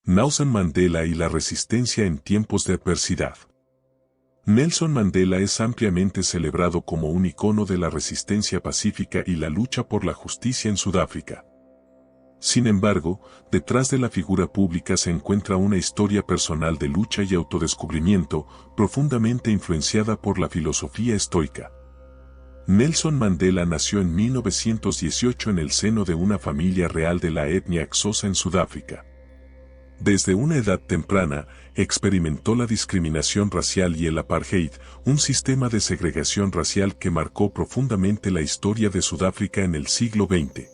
Nelson Mandela y la resistencia en tiempos de adversidad. Nelson Mandela es ampliamente celebrado como un icono de la resistencia pacífica y la lucha por la justicia en Sudáfrica. Sin embargo, detrás de la figura pública se encuentra una historia personal de lucha y autodescubrimiento, profundamente influenciada por la filosofía estoica. Nelson Mandela nació en 1918 en el seno de una familia real de la etnia Xhosa en Sudáfrica. Desde una edad temprana, experimentó la discriminación racial y el apartheid, un sistema de segregación racial que marcó profundamente la historia de Sudáfrica en el siglo XX.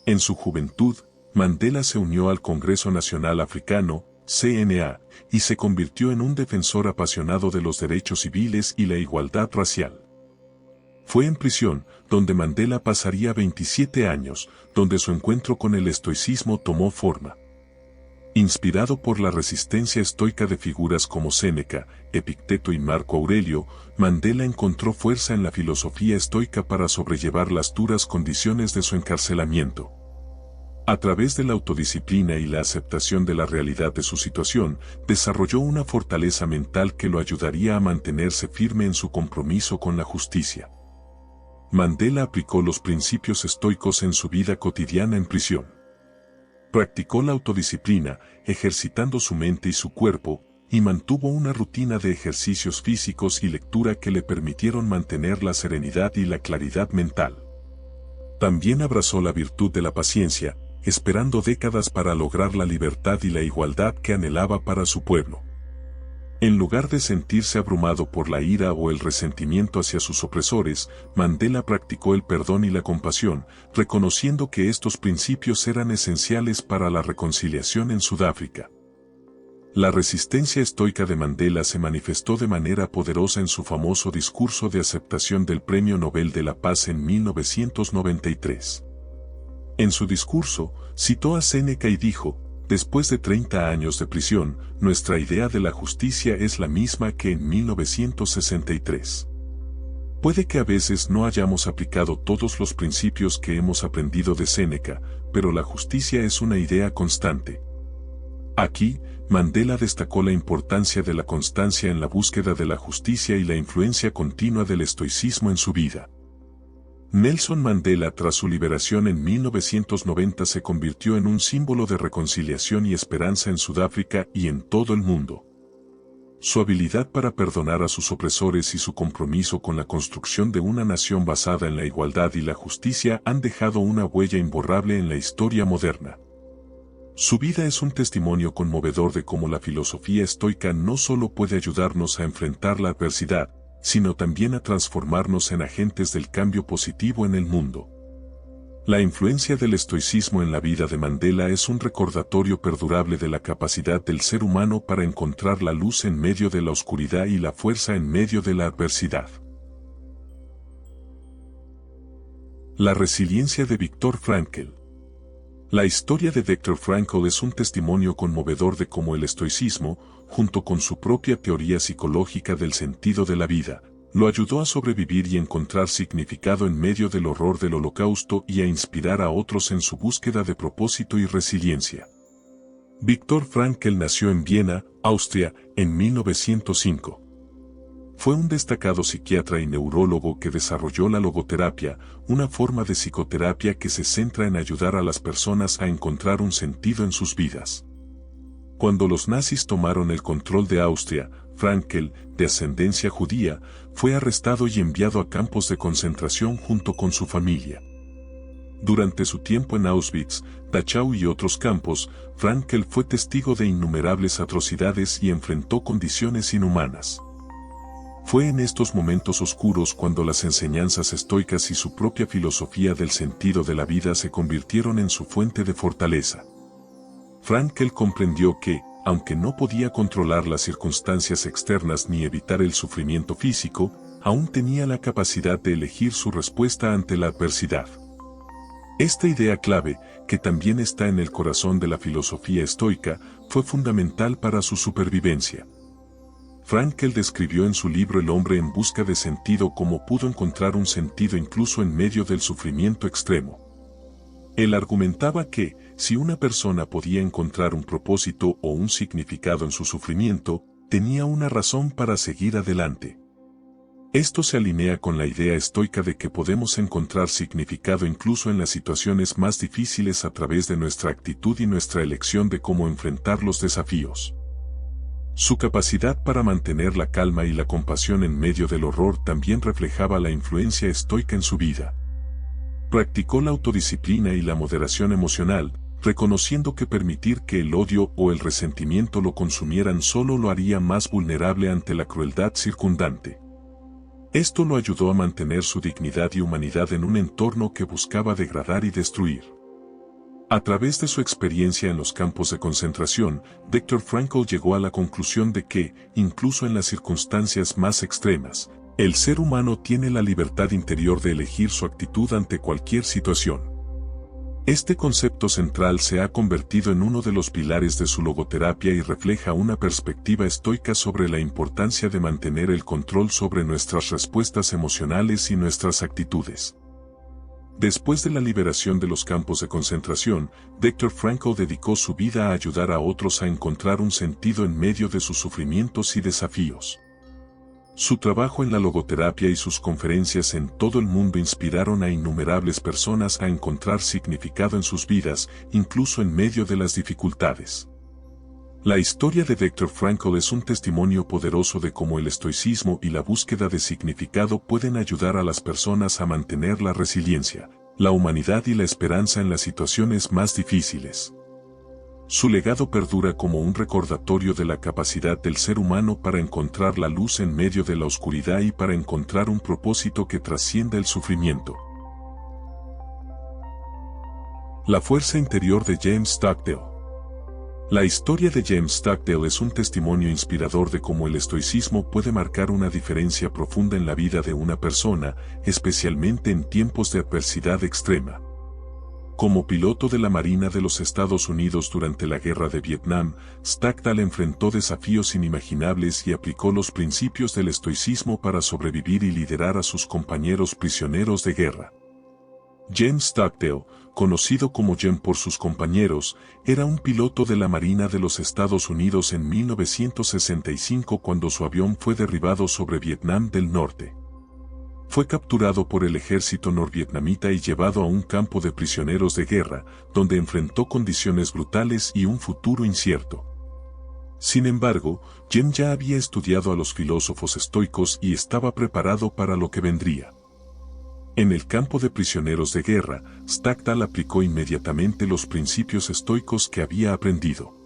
En su juventud, Mandela se unió al Congreso Nacional Africano, CNA, y se convirtió en un defensor apasionado de los derechos civiles y la igualdad racial. Fue en prisión, donde Mandela pasaría 27 años, donde su encuentro con el estoicismo tomó forma. Inspirado por la resistencia estoica de figuras como Séneca, Epicteto y Marco Aurelio, Mandela encontró fuerza en la filosofía estoica para sobrellevar las duras condiciones de su encarcelamiento. A través de la autodisciplina y la aceptación de la realidad de su situación, desarrolló una fortaleza mental que lo ayudaría a mantenerse firme en su compromiso con la justicia. Mandela aplicó los principios estoicos en su vida cotidiana en prisión. Practicó la autodisciplina, ejercitando su mente y su cuerpo, y mantuvo una rutina de ejercicios físicos y lectura que le permitieron mantener la serenidad y la claridad mental. También abrazó la virtud de la paciencia, esperando décadas para lograr la libertad y la igualdad que anhelaba para su pueblo. En lugar de sentirse abrumado por la ira o el resentimiento hacia sus opresores, Mandela practicó el perdón y la compasión, reconociendo que estos principios eran esenciales para la reconciliación en Sudáfrica. La resistencia estoica de Mandela se manifestó de manera poderosa en su famoso discurso de aceptación del Premio Nobel de la Paz en 1993. En su discurso, citó a Séneca y dijo: "Después de 30 años de prisión, nuestra idea de la justicia es la misma que en 1963. Puede que a veces no hayamos aplicado todos los principios que hemos aprendido de Séneca, pero la justicia es una idea constante". Aquí, Mandela destacó la importancia de la constancia en la búsqueda de la justicia y la influencia continua del estoicismo en su vida. Nelson Mandela, tras su liberación en 1990, se convirtió en un símbolo de reconciliación y esperanza en Sudáfrica y en todo el mundo. Su habilidad para perdonar a sus opresores y su compromiso con la construcción de una nación basada en la igualdad y la justicia han dejado una huella imborrable en la historia moderna. Su vida es un testimonio conmovedor de cómo la filosofía estoica no solo puede ayudarnos a enfrentar la adversidad, sino también a transformarnos en agentes del cambio positivo en el mundo. La influencia del estoicismo en la vida de Mandela es un recordatorio perdurable de la capacidad del ser humano para encontrar la luz en medio de la oscuridad y la fuerza en medio de la adversidad. La resiliencia de Viktor Frankl. La historia de Viktor Frankl es un testimonio conmovedor de cómo el estoicismo, junto con su propia teoría psicológica del sentido de la vida, lo ayudó a sobrevivir y encontrar significado en medio del horror del Holocausto y a inspirar a otros en su búsqueda de propósito y resiliencia. Viktor Frankl nació en Viena, Austria, en 1905. Fue un destacado psiquiatra y neurólogo que desarrolló la logoterapia, una forma de psicoterapia que se centra en ayudar a las personas a encontrar un sentido en sus vidas. Cuando los nazis tomaron el control de Austria, Frankl, de ascendencia judía, fue arrestado y enviado a campos de concentración junto con su familia. Durante su tiempo en Auschwitz, Dachau y otros campos, Frankl fue testigo de innumerables atrocidades y enfrentó condiciones inhumanas. Fue en estos momentos oscuros cuando las enseñanzas estoicas y su propia filosofía del sentido de la vida se convirtieron en su fuente de fortaleza. Frankl comprendió que, aunque no podía controlar las circunstancias externas ni evitar el sufrimiento físico, aún tenía la capacidad de elegir su respuesta ante la adversidad. Esta idea clave, que también está en el corazón de la filosofía estoica, fue fundamental para su supervivencia. Frankl describió en su libro El hombre en busca de sentido cómo pudo encontrar un sentido incluso en medio del sufrimiento extremo. Él argumentaba que, si una persona podía encontrar un propósito o un significado en su sufrimiento, tenía una razón para seguir adelante. Esto se alinea con la idea estoica de que podemos encontrar significado incluso en las situaciones más difíciles a través de nuestra actitud y nuestra elección de cómo enfrentar los desafíos. Su capacidad para mantener la calma y la compasión en medio del horror también reflejaba la influencia estoica en su vida. Practicó la autodisciplina y la moderación emocional, reconociendo que permitir que el odio o el resentimiento lo consumieran solo lo haría más vulnerable ante la crueldad circundante. Esto lo ayudó a mantener su dignidad y humanidad en un entorno que buscaba degradar y destruir. A través de su experiencia en los campos de concentración, Viktor Frankl llegó a la conclusión de que, incluso en las circunstancias más extremas, el ser humano tiene la libertad interior de elegir su actitud ante cualquier situación. Este concepto central se ha convertido en uno de los pilares de su logoterapia y refleja una perspectiva estoica sobre la importancia de mantener el control sobre nuestras respuestas emocionales y nuestras actitudes. Después de la liberación de los campos de concentración, Viktor Frankl dedicó su vida a ayudar a otros a encontrar un sentido en medio de sus sufrimientos y desafíos. Su trabajo en la logoterapia y sus conferencias en todo el mundo inspiraron a innumerables personas a encontrar significado en sus vidas, incluso en medio de las dificultades. La historia de Viktor Frankl es un testimonio poderoso de cómo el estoicismo y la búsqueda de significado pueden ayudar a las personas a mantener la resiliencia, la humanidad y la esperanza en las situaciones más difíciles. Su legado perdura como un recordatorio de la capacidad del ser humano para encontrar la luz en medio de la oscuridad y para encontrar un propósito que trascienda el sufrimiento. La fuerza interior de James Stockdale. La historia de James Stockdale es un testimonio inspirador de cómo el estoicismo puede marcar una diferencia profunda en la vida de una persona, especialmente en tiempos de adversidad extrema. Como piloto de la Marina de los Estados Unidos durante la Guerra de Vietnam, Stockdale enfrentó desafíos inimaginables y aplicó los principios del estoicismo para sobrevivir y liderar a sus compañeros prisioneros de guerra. James Stockdale, conocido como Jem por sus compañeros, era un piloto de la Marina de los Estados Unidos en 1965 cuando su avión fue derribado sobre Vietnam del Norte. Fue capturado por el ejército norvietnamita y llevado a un campo de prisioneros de guerra, donde enfrentó condiciones brutales y un futuro incierto. Sin embargo, Jem ya había estudiado a los filósofos estoicos y estaba preparado para lo que vendría. En el campo de prisioneros de guerra, Stockdale aplicó inmediatamente los principios estoicos que había aprendido.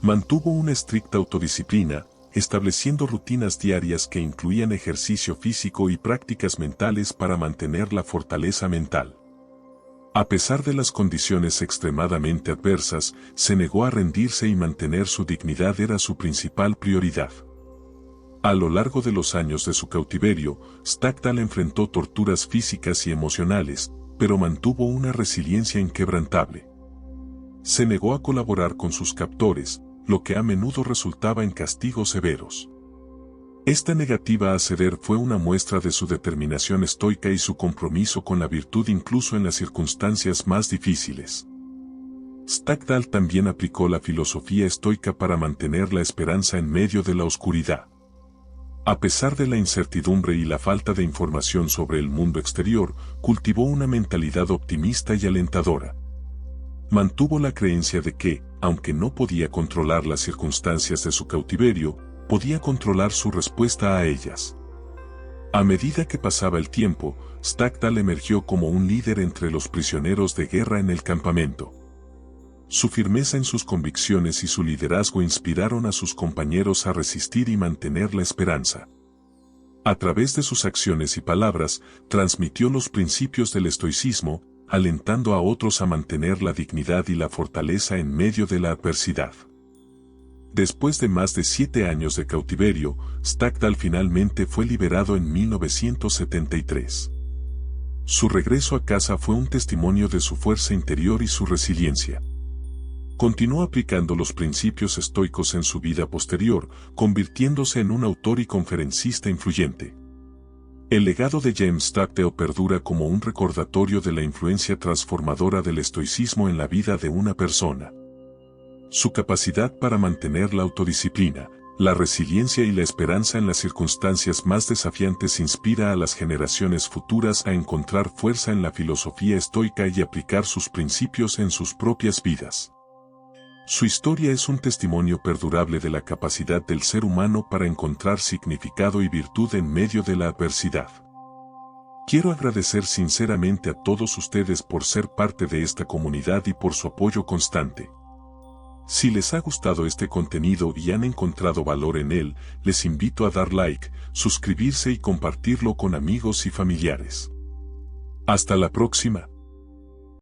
Mantuvo una estricta autodisciplina, estableciendo rutinas diarias que incluían ejercicio físico y prácticas mentales para mantener la fortaleza mental. A pesar de las condiciones extremadamente adversas, se negó a rendirse y mantener su dignidad era su principal prioridad. A lo largo de los años de su cautiverio, Stockdale enfrentó torturas físicas y emocionales, pero mantuvo una resiliencia inquebrantable. Se negó a colaborar con sus captores, lo que a menudo resultaba en castigos severos. Esta negativa a ceder fue una muestra de su determinación estoica y su compromiso con la virtud incluso en las circunstancias más difíciles. Stockdale también aplicó la filosofía estoica para mantener la esperanza en medio de la oscuridad. A pesar de la incertidumbre y la falta de información sobre el mundo exterior, cultivó una mentalidad optimista y alentadora. Mantuvo la creencia de que, aunque no podía controlar las circunstancias de su cautiverio, podía controlar su respuesta a ellas. A medida que pasaba el tiempo, Stockdale emergió como un líder entre los prisioneros de guerra en el campamento. Su firmeza en sus convicciones y su liderazgo inspiraron a sus compañeros a resistir y mantener la esperanza. A través de sus acciones y palabras, transmitió los principios del estoicismo, alentando a otros a mantener la dignidad y la fortaleza en medio de la adversidad. Después de más de 7 años de cautiverio, Stockdale finalmente fue liberado en 1973. Su regreso a casa fue un testimonio de su fuerza interior y su resiliencia. Continuó aplicando los principios estoicos en su vida posterior, convirtiéndose en un autor y conferencista influyente. El legado de James Tuckdale perdura como un recordatorio de la influencia transformadora del estoicismo en la vida de una persona. Su capacidad para mantener la autodisciplina, la resiliencia y la esperanza en las circunstancias más desafiantes inspira a las generaciones futuras a encontrar fuerza en la filosofía estoica y aplicar sus principios en sus propias vidas. Su historia es un testimonio perdurable de la capacidad del ser humano para encontrar significado y virtud en medio de la adversidad. Quiero agradecer sinceramente a todos ustedes por ser parte de esta comunidad y por su apoyo constante. Si les ha gustado este contenido y han encontrado valor en él, les invito a dar like, suscribirse y compartirlo con amigos y familiares. Hasta la próxima.